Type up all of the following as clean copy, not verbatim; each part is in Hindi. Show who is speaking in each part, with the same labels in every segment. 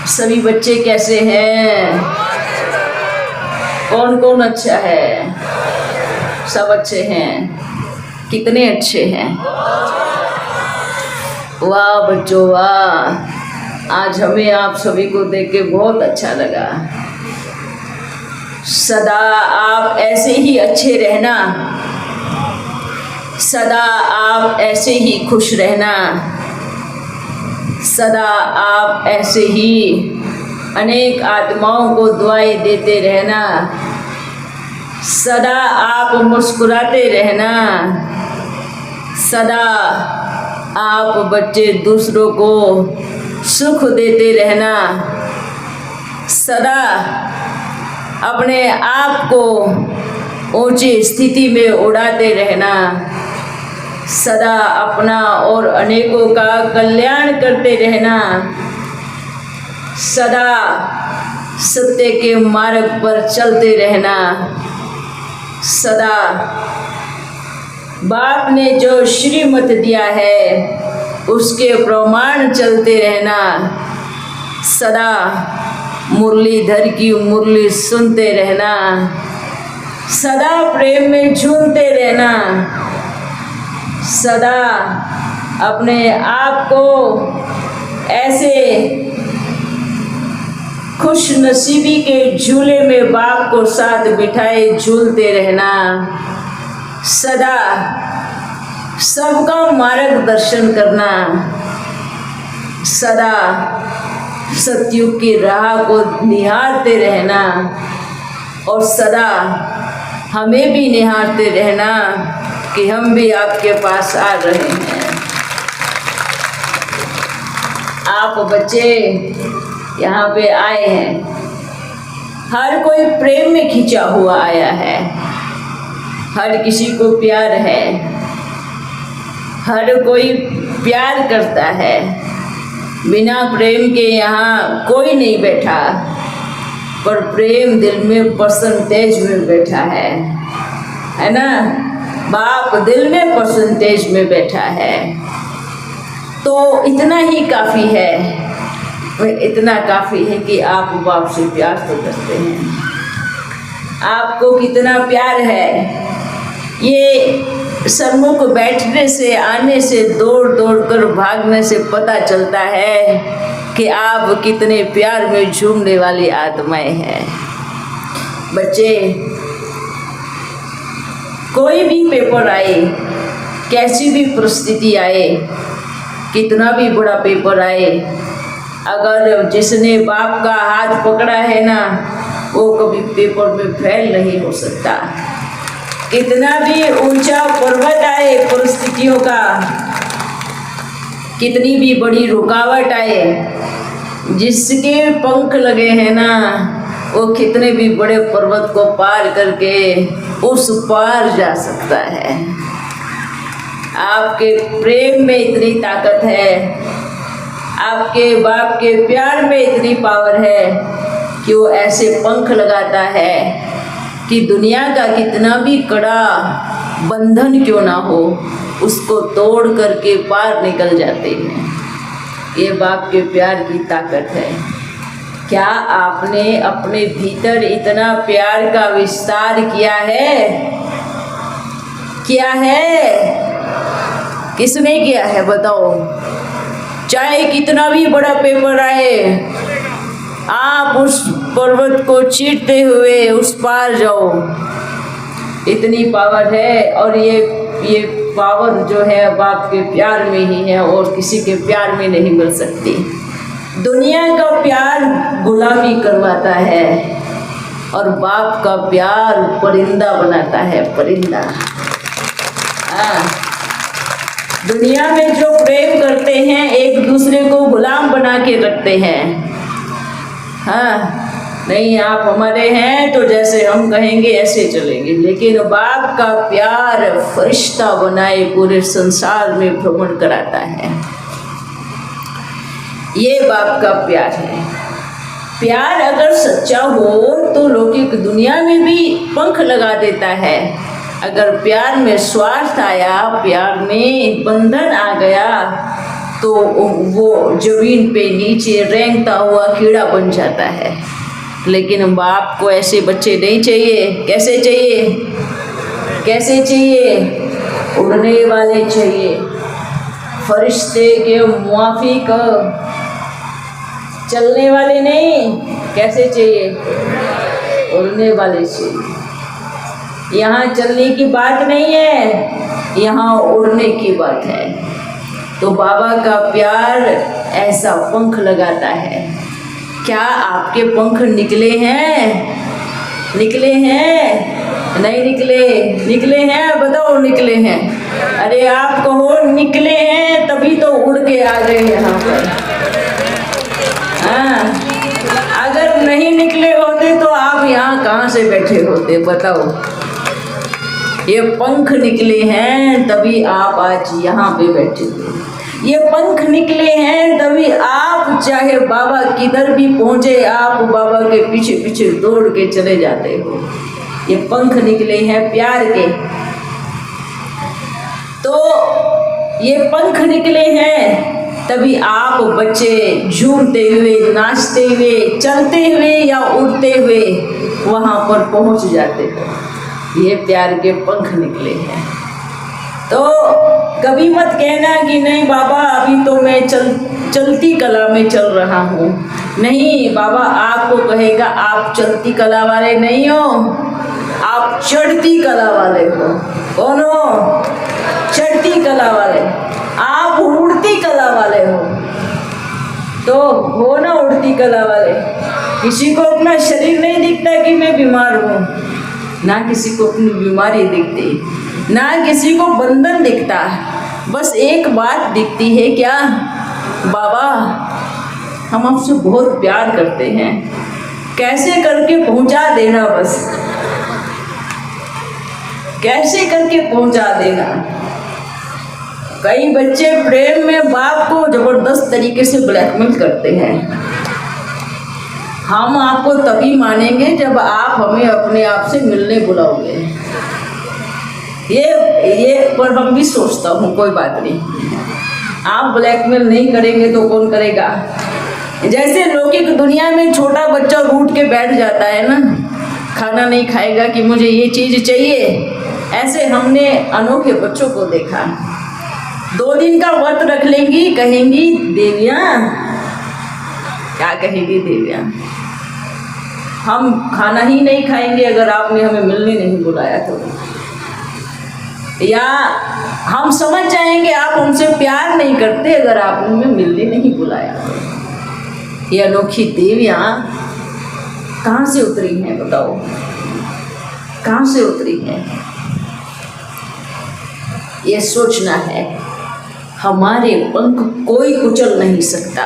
Speaker 1: सभी बच्चे कैसे हैं? कौन कौन अच्छा है? सब अच्छे हैं। कितने अच्छे हैं? वाह बच्चों वाह, आज हमें आप सभी को देख के बहुत अच्छा लगा। सदा आप ऐसे ही अच्छे रहना, सदा आप ऐसे ही खुश रहना, सदा आप ऐसे ही अनेक आत्माओं को दुआएं देते रहना, सदा आप मुस्कुराते रहना, सदा आप बच्चे दूसरों को सुख देते रहना, सदा अपने आप को ऊंची स्थिति में उड़ाते रहना, सदा अपना और अनेकों का कल्याण करते रहना, सदा सत्य के मार्ग पर चलते रहना, सदा बाप ने जो श्रीमत दिया है उसके प्रमाण चलते रहना, सदा मुरलीधर की मुरली सुनते रहना, सदा प्रेम में झूमते रहना, सदा अपने आप को ऐसे खुश नसीबी के झूले में बाप को साथ बिठाए झूलते रहना, सदा सबका मार्गदर्शन करना, सदा सतयुग की राह को निहारते रहना और सदा हमें भी निहारते रहना कि हम भी आपके पास आ रहे हैं। आप बच्चे यहाँ पे आए हैं, हर कोई प्रेम में खिंचा हुआ आया है, हर किसी को प्यार है, हर कोई प्यार करता है। बिना प्रेम के यहाँ कोई नहीं बैठा, पर प्रेम दिल में परसेंटेज में बैठा है ना? बाप दिल में परसेंटेज में बैठा है। तो इतना ही काफ़ी है, इतना काफ़ी है कि आप बाप से प्यार तो करते हैं। आपको कितना प्यार है ये सन्मुख बैठने से, आने से, दौड़ दौड़ कर भागने से पता चलता है कि आप कितने प्यार में झूमने वाली आत्माएं हैं। बच्चे, कोई भी पेपर आए, कैसी भी परिस्थिति आए, कितना भी बड़ा पेपर आए, अगर जिसने बाप का हाथ पकड़ा है ना, वो कभी पेपर में फेल नहीं हो सकता। कितना भी ऊंचा पर्वत आए परिस्थितियों का, कितनी भी बड़ी रुकावट आए, जिसके पंख लगे हैं ना, वो कितने भी बड़े पर्वत को पार करके उस पार जा सकता है। आपके प्रेम में इतनी ताकत है, आपके बाप के प्यार में इतनी पावर है कि वो ऐसे पंख लगाता है कि दुनिया का कितना भी कड़ा बंधन क्यों ना हो, उसको तोड़ करके पार निकल जाते हैं। ये बाप के प्यार की ताकत है। क्या आपने अपने भीतर इतना प्यार का विस्तार किया है? किया है? किसने किया है बताओ? चाहे कितना भी बड़ा पेपर आए, आप उस पर्वत को चीरते हुए उस पार जाओ। इतनी पावर है, और ये पावर जो है बाप के प्यार में ही है और किसी के प्यार में नहीं मिल सकती। दुनिया का प्यार गुलामी करवाता है और बाप का प्यार परिंदा बनाता है, परिंदा। हाँ, दुनिया में जो प्रेम करते हैं एक दूसरे को गुलाम बना के रखते हैं। हाँ, नहीं आप हमारे हैं तो जैसे हम कहेंगे ऐसे चलेंगे, लेकिन बाप का प्यार फरिश्ता बनाए पूरे संसार में भ्रमण कराता है। ये बाप का प्यार है। प्यार अगर सच्चा हो तो लौकिक दुनिया में भी पंख लगा देता है, अगर प्यार में स्वार्थ आया, प्यार में बंधन आ गया, तो वो जमीन पे नीचे रेंगता हुआ कीड़ा बन जाता है। लेकिन बाप को ऐसे बच्चे नहीं चाहिए। कैसे चाहिए? कैसे चाहिए? उड़ने वाले चाहिए, फरिश्ते के मुआफिक, चलने वाले नहीं। कैसे चाहिए? उड़ने वाले चाहिए। यहाँ चलने की बात नहीं है, यहाँ उड़ने की बात है। तो बाबा का प्यार ऐसा पंख लगाता है। क्या आपके पंख निकले हैं? निकले हैं? नहीं निकले? निकले हैं? बताओ निकले हैं। अरे आप कहो निकले हैं, तभी तो उड़ के आ गए यहाँ पर। हाँ, अगर नहीं निकले होते तो आप यहाँ कहाँ से बैठे होते? बताओ। ये पंख निकले हैं तभी आप आज यहाँ पे बैठे हो। ये पंख निकले हैं तभी आप चाहे बाबा किधर भी पहुँचे, आप बाबा के पीछे पीछे दौड़ के चले जाते हो। ये पंख निकले हैं प्यार के। तो ये पंख निकले हैं तभी आप बच्चे झूमते हुए, नाचते हुए, चलते हुए या उड़ते हुए वहाँ पर पहुँच जाते हो। ये प्यार के पंख निकले हैं। तो कभी मत कहना कि नहीं बाबा अभी तो मैं चलती कला में चल रहा हूँ। नहीं, बाबा आपको कहेगा आप चलती कला वाले नहीं हो, आप चढ़ती कला वाले हो। कौन हो? चढ़ती कला वाले। आप उड़ती कला वाले हो। तो हो ना उड़ती कला वाले। किसी को अपना शरीर नहीं दिखता कि मैं बीमार हूँ, ना किसी को अपनी बीमारी दिखती, ना किसी को बंधन दिखता। बस एक बात दिखती है, क्या? बाबा हम आपसे बहुत प्यार करते हैं, कैसे करके पहुंचा देना, बस कैसे करके पहुंचा देना। कई बच्चे प्रेम में बाप को जबरदस्त तरीके से ब्लैकमेल करते हैं। हम आपको तभी मानेंगे जब आप हमें अपने आप से मिलने बुलाओगे। ये पर हम भी सोचता हूँ, कोई बात नहीं, आप ब्लैकमेल नहीं करेंगे तो कौन करेगा? जैसे लौकिक दुनिया में छोटा बच्चा रूठ के बैठ जाता है ना, खाना नहीं खाएगा कि मुझे ये चीज़ चाहिए, ऐसे हमने अनोखे बच्चों को देखा। 2 दिन का व्रत रख लेंगी, कहेंगी देवियाँ, क्या कहेगी देवियाँ, हम खाना ही नहीं खाएंगे अगर आपने हमें मिलने नहीं बुलाया तो। या हम समझ जाएंगे आप हमसे प्यार नहीं करते अगर आपने हमें मिलने नहीं बुलाया। ये अनोखी देवियाँ कहाँ से उतरी हैं? बताओ, कहाँ से उतरी हैं? ये सोचना है। हमारे पंख कोई कुचल नहीं सकता,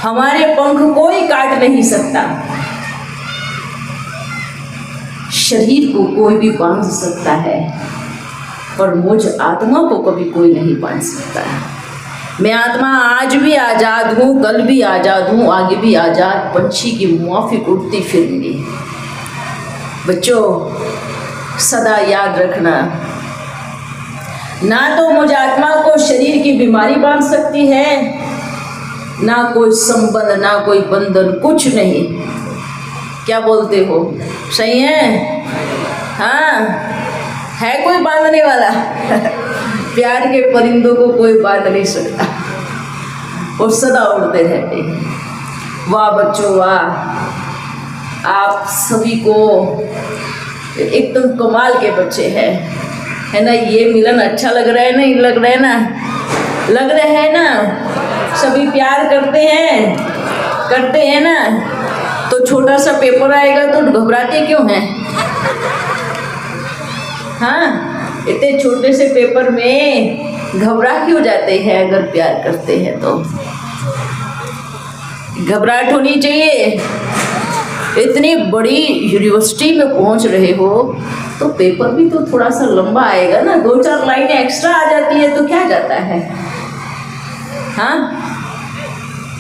Speaker 1: हमारे पंख कोई काट नहीं सकता। शरीर को कोई भी बांध सकता है, पर मुझ आत्मा को कभी कोई नहीं बांध सकता है। मैं आत्मा आज भी आज़ाद हूँ, कल भी आज़ाद हूँ, आगे भी आज़ाद पंछी की मुआफिक उड़ती फिरूंगी। बच्चों सदा याद रखना, ना तो मुझ आत्मा को शरीर की बीमारी बांध सकती है, ना कोई संबंध, ना कोई बंधन, कुछ नहीं। क्या बोलते हो? सही है? हाँ, है कोई बांधने वाला? प्यार के परिंदों को कोई बांध नहीं सकता, वो सदा उड़ते रहते हैं। वाह बच्चों वाह, आप सभी को एकदम कमाल के बच्चे हैं, है ना? ये मिलन अच्छा लग रहा है ना? लग रहा है ना? लग रहा है ना? सभी प्यार करते हैं, करते हैं ना? तो छोटा सा पेपर आएगा तो घबराते क्यों हैं? हाँ, इतने छोटे से पेपर में घबरा क्यों जाते हैं? अगर प्यार करते हैं तो घबराहट होनी चाहिए। इतनी बड़ी यूनिवर्सिटी में पहुंच रहे हो तो पेपर भी तो थोड़ा सा लंबा आएगा ना, 2-4 लाइनें एक्स्ट्रा आ जाती है तो क्या जाता है? हाँ,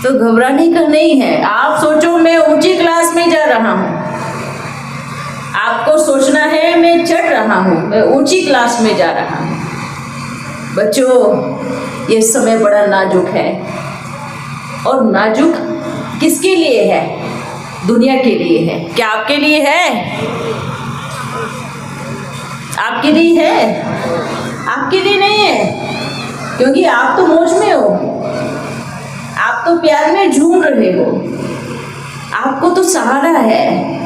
Speaker 1: तो घबराने का नहीं है। आप सोचो मैं ऊंची क्लास में जा रहा हूँ, आपको सोचना है मैं चढ़ रहा हूँ, मैं ऊंची क्लास में जा रहा हूँ। बच्चों, ये समय बड़ा नाजुक है। और नाजुक किसके लिए है? दुनिया के लिए है। क्या आपके लिए है? आपके लिए है? आपके लिए नहीं है, क्योंकि आप तो मौज में हो, आप तो प्यार में झूम रहे हो, आपको तो सहारा है।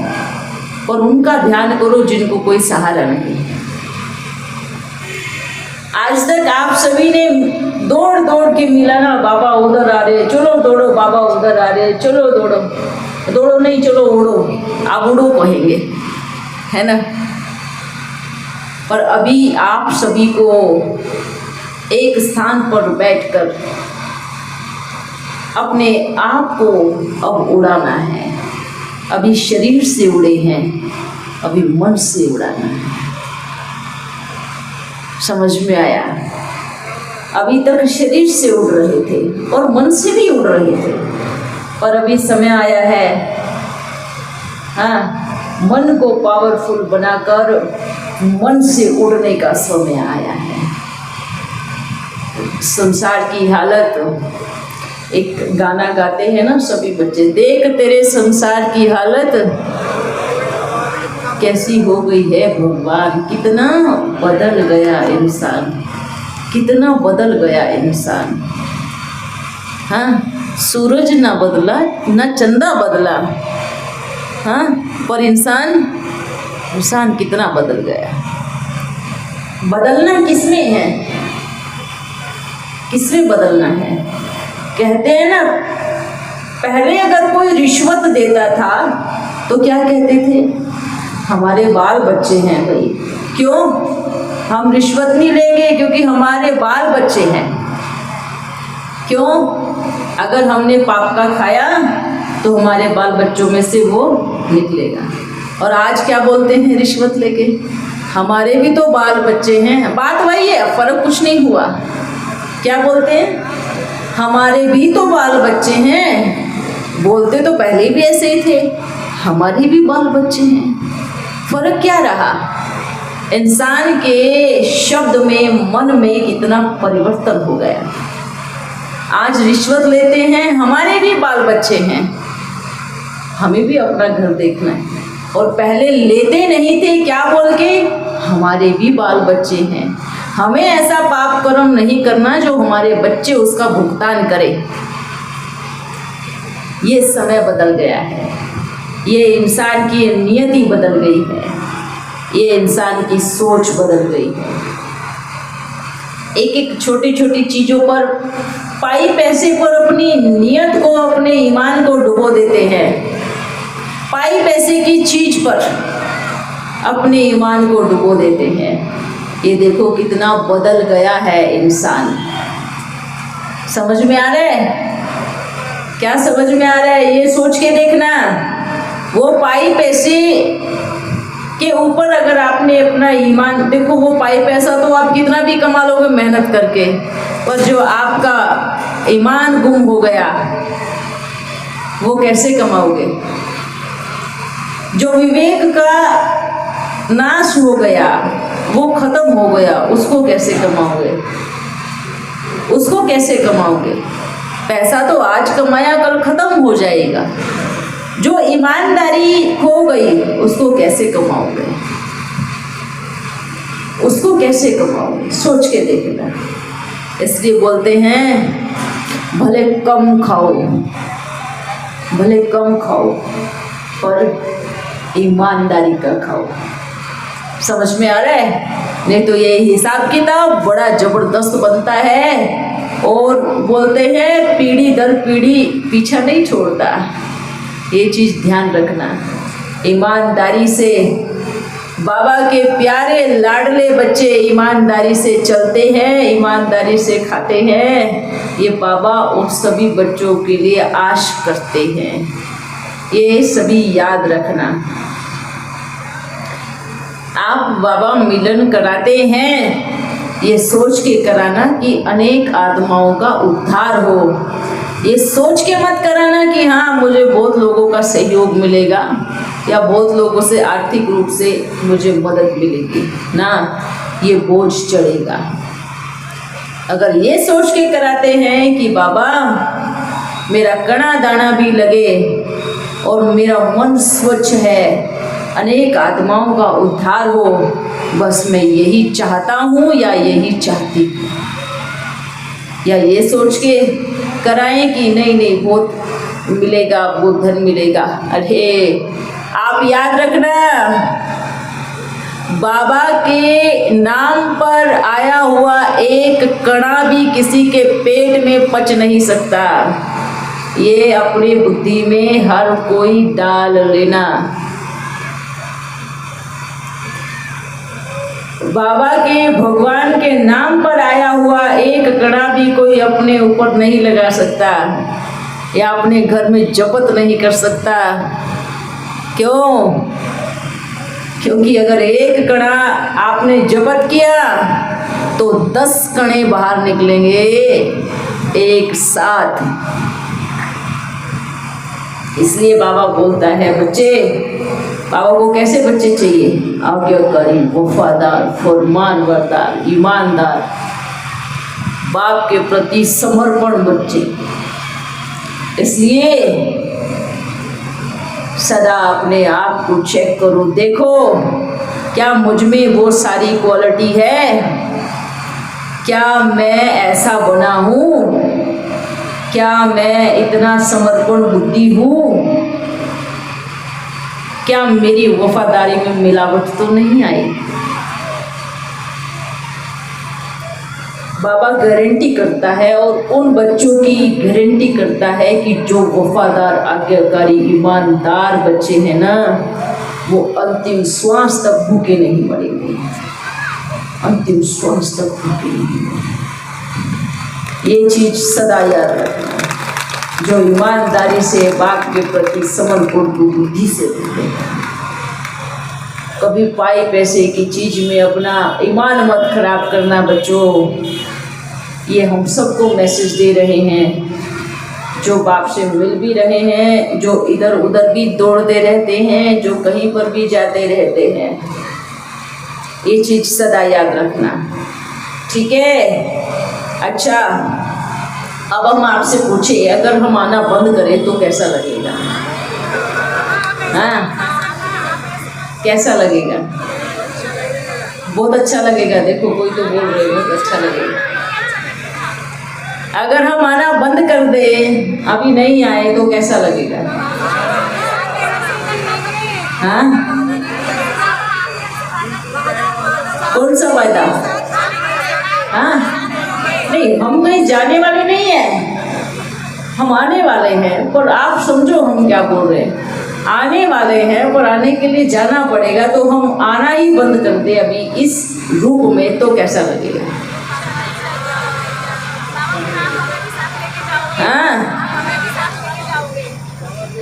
Speaker 1: और उनका ध्यान करो जिनको कोई सहारा नहीं। आज तक आप सभी ने दौड़ दौड़ के मिला ना, बाबा उधर आ रहे, चलो दौड़ो, बाबा उधर आ रहे, चलो दौड़ो। दौड़ो नहीं, चलो उड़ो, आप उड़ो कहेंगे, है ना। पर अभी आप सभी को एक स्थान पर बैठकर अपने आप को अब उड़ाना है। अभी शरीर से उड़े हैं, अभी मन से उड़ाना है। समझ में आया? अभी तक शरीर से उड़ रहे थे और मन से भी उड़ रहे थे, पर अभी समय आया है, हाँ, मन को पावरफुल बनाकर मन से उड़ने का समय आया है। संसार की हालत, एक गाना गाते हैं ना सभी बच्चे, देख तेरे संसार की हालत कैसी हो गई है भगवान, कितना बदल गया इंसान, कितना बदल गया इंसान। हाँ, सूरज ना बदला ना चंदा बदला, हाँ, पर इंसान कितना बदल गया। बदलना किसमें है? किसमें बदलना है? कहते हैं ना, पहले अगर कोई रिश्वत देता था तो क्या कहते थे? हमारे बाल बच्चे हैं भाई, क्यों हम रिश्वत नहीं लेंगे? क्योंकि हमारे बाल बच्चे हैं। क्यों? अगर हमने पाप का खाया तो हमारे बाल बच्चों में से वो निकलेगा। और आज क्या बोलते हैं रिश्वत लेके? हमारे भी तो बाल बच्चे हैं। बात वही है, फर्क कुछ नहीं हुआ। क्या बोलते हैं? हमारे भी तो बाल बच्चे हैं। बोलते तो पहले भी ऐसे ही थे, हमारे भी बाल बच्चे हैं। फर्क क्या रहा? इंसान के शब्द में, मन में कितना परिवर्तन हो गया। आज रिश्वत लेते हैं, हमारे भी बाल बच्चे हैं, हमें भी अपना घर देखना है। और पहले लेते नहीं थे, क्या बोल के? हमारे भी बाल बच्चे हैं, हमें ऐसा पाप कर्म नहीं करना जो हमारे बच्चे उसका भुगतान करें। ये समय बदल गया है, ये इंसान की नियति बदल गई है, ये इंसान की सोच बदल गई है। एक एक छोटी छोटी चीज़ों पर, पाई पैसे पर अपनी नियत को, अपने ईमान को डुबो देते हैं। पाई पैसे की चीज पर अपने ईमान को डुबो देते हैं। ये देखो कितना बदल गया है इंसान। समझ में आ रहा है? क्या समझ में आ रहा है? ये सोच के देखना, वो पाई पैसे के ऊपर अगर आपने अपना ईमान, देखो वो पाई पैसा तो आप कितना भी कमा लोगे मेहनत करके, पर जो आपका ईमान गुम हो गया वो कैसे कमाओगे? जो विवेक का नाश हो गया, वो खत्म हो गया, उसको कैसे कमाओगे? उसको कैसे कमाओगे? पैसा तो आज कमाया कल खत्म हो जाएगा। जो ईमानदारी खो गई उसको कैसे कमाओगे? उसको कैसे कमाओगे? सोच के देखना। इसलिए बोलते हैं भले कम खाओ, भले कम खाओ, पर ईमानदारी का खाओ। समझ में आ रहा है? नहीं तो ये हिसाब किताब बड़ा जबरदस्त बनता है। और बोलते हैं पीढ़ी दर पीढ़ी पीछा नहीं छोड़ता। ये चीज़ ध्यान रखना। ईमानदारी से बाबा के प्यारे लाडले बच्चे ईमानदारी से चलते हैं, ईमानदारी से खाते हैं। ये बाबा उन सभी बच्चों के लिए आश करते हैं। ये सभी याद रखना। आप बाबा मिलन कराते हैं, ये सोच के कराना कि अनेक आत्माओं का उद्धार हो। ये सोच के मत कराना कि हाँ मुझे बहुत लोगों का सहयोग मिलेगा। या बहुत लोगों से आर्थिक रूप से मुझे मदद मिलेगी ना, ये बोझ चढ़ेगा। अगर ये सोच के कराते हैं कि बाबा मेरा कणा दाना भी लगे और मेरा मन स्वच्छ है, अनेक आत्माओं का उद्धार हो, बस मैं यही चाहता हूँ या यही चाहती हूँ, या ये सोच के कराएं कि नहीं नहीं बहुत मिलेगा, बहुत धन मिलेगा। अरे आप याद रखना, बाबा के नाम पर आया हुआ एक कणा भी किसी के पेट में पच नहीं सकता। ये अपनी बुद्धि में हर कोई डाल लेना। बाबा के भगवान के नाम पर आया हुआ एक कणा भी कोई अपने ऊपर नहीं लगा सकता या अपने घर में जपत नहीं कर सकता। क्यों? क्योंकि अगर एक कणा आपने जपत किया तो 10 कणे बाहर निकलेंगे एक साथ। इसलिए बाबा बोलता है बच्चे, बाबा को कैसे बच्चे चाहिए? आज्ञाकारी, वफादार, फरमानबरदार, ईमानदार, बाप के प्रति समर्पण बच्चे। इसलिए सदा अपने आप को चेक करो, देखो क्या मुझ में वो सारी क्वालिटी है, क्या मैं ऐसा बना हूँ, क्या मैं इतना समर्पण बुद्धि हूँ, क्या मेरी वफादारी में मिलावट तो नहीं आई। बाबा गारंटी करता है और उन बच्चों की गारंटी करता है कि जो वफादार, आज्ञाकारी, ईमानदार बच्चे हैं ना, वो अंतिम श्वास तक भूखे नहीं मरेंगे, अंतिम श्वास तक भूखे नहीं मरेंगे। ये चीज सदा याद रखना। जो ईमानदारी से बाप के प्रति समर्पण बुद्धि से रहते हैं, कभी पाई पैसे की चीज में अपना ईमान मत खराब करना बच्चों। ये हम सबको मैसेज दे रहे हैं, जो बाप से मिल भी रहे हैं, जो इधर उधर भी दौड़ते रहते हैं, जो कहीं पर भी जाते रहते हैं। ये चीज सदा याद रखना, ठीक है? अच्छा, अब हम आपसे पूछे, अगर हम आना बंद करें तो कैसा लगेगा? हाँ, कैसा लगेगा? बहुत अच्छा लगेगा। देखो कोई तो बोल रहे हो बहुत अच्छा लगेगा। अगर हम आना बंद कर दें, अभी नहीं आए तो कैसा लगेगा? हाँ, कौन सा वायदा? हाँ, नहीं, हम कहीं जाने वाले नहीं हैं, हम आने वाले हैं। पर आप समझो हम क्या बोल रहे हैं, आने वाले हैं, पर आने के लिए जाना पड़ेगा। तो हम आना ही बंद कर दे अभी इस रूप में तो कैसा लगेगा? हाँ,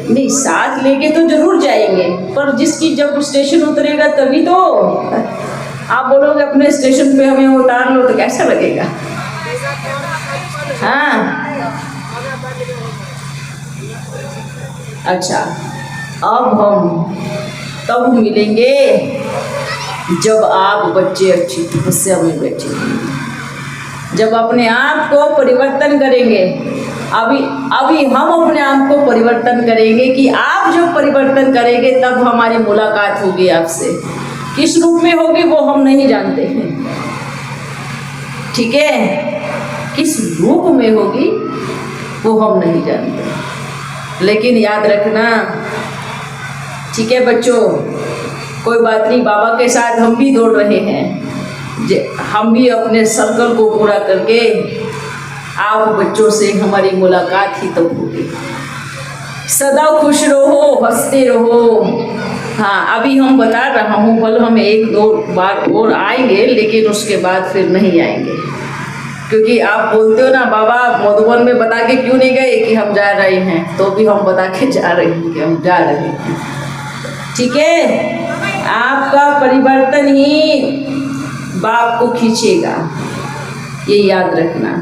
Speaker 1: नहीं, साथ लेके तो जरूर जाएंगे, पर जिसकी जब स्टेशन उतरेगा तभी तो। आप बोलोगे अपने स्टेशन पे हमें उतार लो तो कैसा लगेगा? हाँ, अच्छा, अब हम तब मिलेंगे जब आप बच्चे अच्छी तपस्या में बैठेंगे, जब अपने आप को परिवर्तन करेंगे। अभी हम अपने आप को परिवर्तन करेंगे कि आप जो परिवर्तन करेंगे तब हमारी मुलाकात होगी आपसे। किस रूप में होगी वो हम नहीं जानते हैं, ठीक है? किस रूप में होगी वो हम नहीं जानते, लेकिन याद रखना, ठीक है बच्चों? कोई बात नहीं, बाबा के साथ हम भी दौड़ रहे हैं, हम भी अपने सर्कल को पूरा करके आप बच्चों से हमारी मुलाकात ही तब होगी। सदा खुश रहो, हंसते रहो। हाँ, अभी हम बता रहा हूँ, कल हम 1-2 बार और आएंगे, लेकिन उसके बाद फिर नहीं आएंगे, क्योंकि आप बोलते हो ना बाबा मधुबन में बता के क्यों नहीं गए कि हम जा रहे हैं, तो भी हम बता के जा रहे हैं कि हम जा रहे हैं, ठीक है? आपका परिवर्तन ही बाप को खींचेगा, ये याद रखना।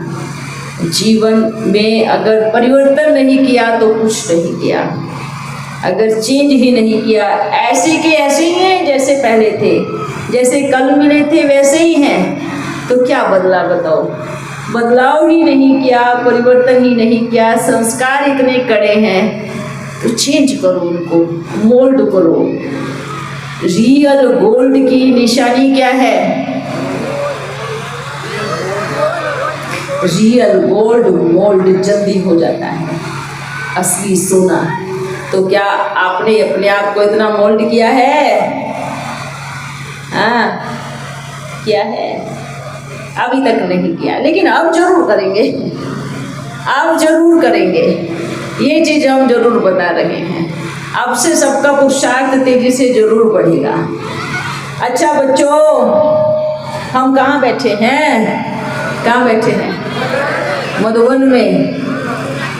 Speaker 1: जीवन में अगर परिवर्तन नहीं किया तो कुछ नहीं किया। अगर चेंज ही नहीं किया, ऐसे के ऐसे ही हैं जैसे पहले थे, जैसे कल मिले थे वैसे ही हैं, तो क्या बदला बताओ? बदलाव ही नहीं किया, परिवर्तन ही नहीं किया, संस्कार इतने कड़े हैं, तो चेंज करो उनको, मोल्ड करो। रियल गोल्ड की निशानी क्या है? रियल गोल्ड मोल्ड जल्दी हो जाता है, असली सोना। तो क्या आपने अपने आप को इतना मोल्ड किया है? हाँ, किया है? अभी तक नहीं किया, लेकिन अब जरूर करेंगे, अब जरूर करेंगे। ये चीज हम जरूर बता रहे हैं। अब से सबका पुरुषार्थ तेजी से जरूर बढ़ेगा। अच्छा बच्चों, हम कहाँ बैठे हैं? कहाँ बैठे हैं? मधुबन में।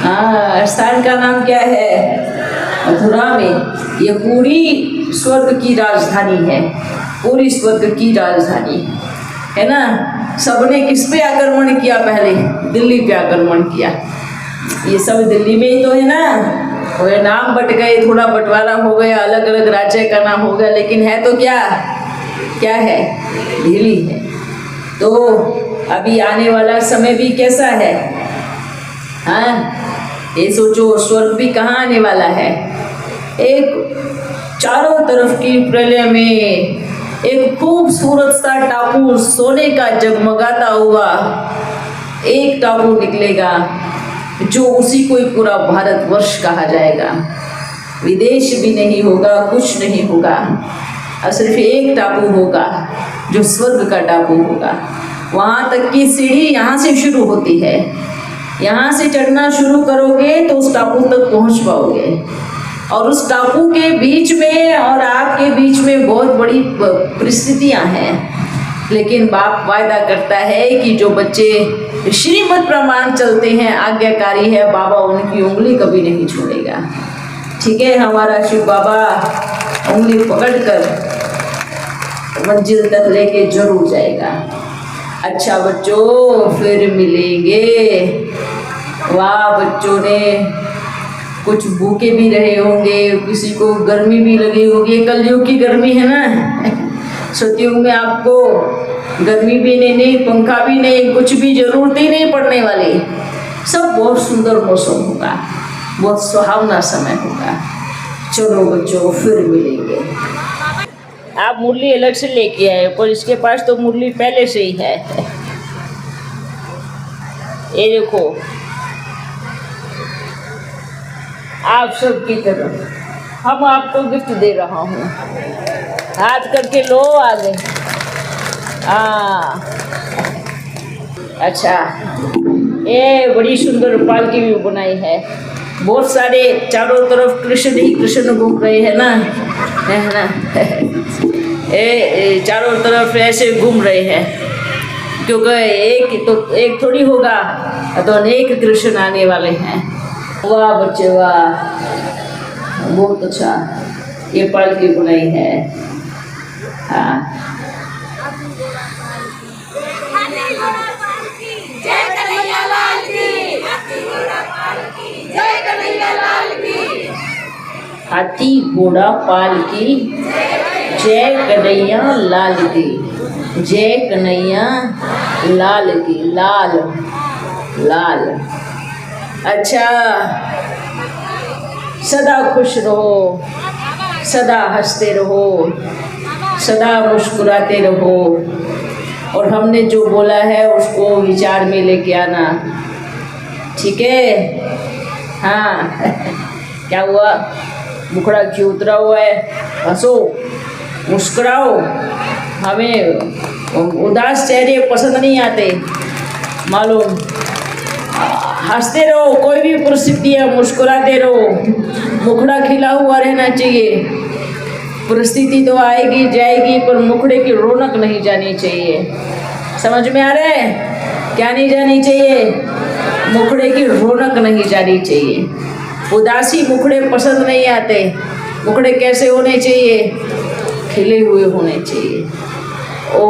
Speaker 1: हाँ, स्थान का नाम क्या है? मथुरा में। ये पूरी स्वर्ग की राजधानी है, पूरी स्वर्ग की राजधानी है ना। सबने किस पे आक्रमण किया? पहले दिल्ली पे आक्रमण किया। ये सब दिल्ली में ही तो है ना। और ये नाम बट गए, थोड़ा बंटवारा हो गया, अलग अलग राज्य का नाम हो गया, लेकिन है तो क्या? क्या है? दिल्ली है। तो अभी आने वाला समय भी कैसा है? हाँ, ये सोचो, स्वर्ग भी कहाँ आने वाला है? एक चारों तरफ की प्रलय में एक खूबसूरत सा टापू, सोने का जगमगाता हुआ एक टापू निकलेगा, जो उसी को ही पूरा भारतवर्ष कहा जाएगा। विदेश भी नहीं होगा, कुछ नहीं होगा, और सिर्फ एक टापू होगा जो स्वर्ग का टापू होगा। वहाँ तक की सीढ़ी यहाँ से शुरू होती है। यहाँ से चढ़ना शुरू करोगे तो उस टापू तक पहुँच पाओगे, और उस टापू के बीच में और आपके बीच में बहुत बड़ी परिस्थितियाँ हैं। लेकिन बाप वायदा करता है कि जो बच्चे श्रीमद् प्रमाण चलते हैं, आज्ञाकारी है, बाबा उनकी उंगली कभी नहीं छोड़ेगा। ठीक है, हमारा शिव बाबा उंगली पकड़कर मंजिल तक लेके जरूर जाएगा। अच्छा बच्चों, फिर मिलेंगे। वाह, बच्चों ने कुछ भूखे भी रहे होंगे, किसी को गर्मी भी लगी होगी। कलयुग की गर्मी है ना। सतयुग में आपको गर्मी भी नहीं, पंखा भी नहीं, कुछ भी जरूरत ही नहीं पड़ने वाली। सब बहुत सुंदर मौसम होगा, बहुत सुहावना समय होगा। चलो बच्चों, फिर मिलेंगे। आप मुरली अलग से लेके आए, पर इसके पास तो मुरली पहले से ही है। ये देखो, आप सबकी तरफ हम आपको गिफ्ट दे रहा हूँ। हाथ करके लो, आगे। हाँ, अच्छा, ये बड़ी सुंदर पालकी भी बनाई है। बहुत सारे चारों तरफ कृष्ण ही कृष्ण घूम रहे हैं ना, है ना। ये चारों तरफ ऐसे घूम रहे हैं, क्योंकि एक थोड़ी होगा, तो अनेक कृष्ण आने वाले हैं। वाह बच्चे वाह, बहुत अच्छा ये पालकी बनाई है। हाँ, हाथी घोड़ा पालकी, जय कन्हैया लाल की, जय कन्हैया लाल की। लाल लाल। अच्छा, सदा खुश रहो, सदा हंसते रहो, सदा मुस्कुराते रहो, और हमने जो बोला है उसको विचार में लेके आना। ठीक है? हाँ। क्या हुआ? मुखड़ा क्यों उतरा हुआ है? हंसो, मुस्कुराओ। हमें उदास चेहरे पसंद नहीं आते, मालूम। हंसते रहो, कोई भी परिस्थिति है, मुस्कुराते रहो, मुखड़ा खिला हुआ रहना चाहिए। परिस्थिति तो आएगी जाएगी, पर मुखड़े की रौनक नहीं जानी चाहिए। समझ में आ रहा है? क्या नहीं जानी चाहिए? मुखड़े की रौनक नहीं जानी चाहिए। उदासी मुखड़े पसंद नहीं आते। मुखड़े कैसे होने चाहिए? खिले हुए होने चाहिए। ओ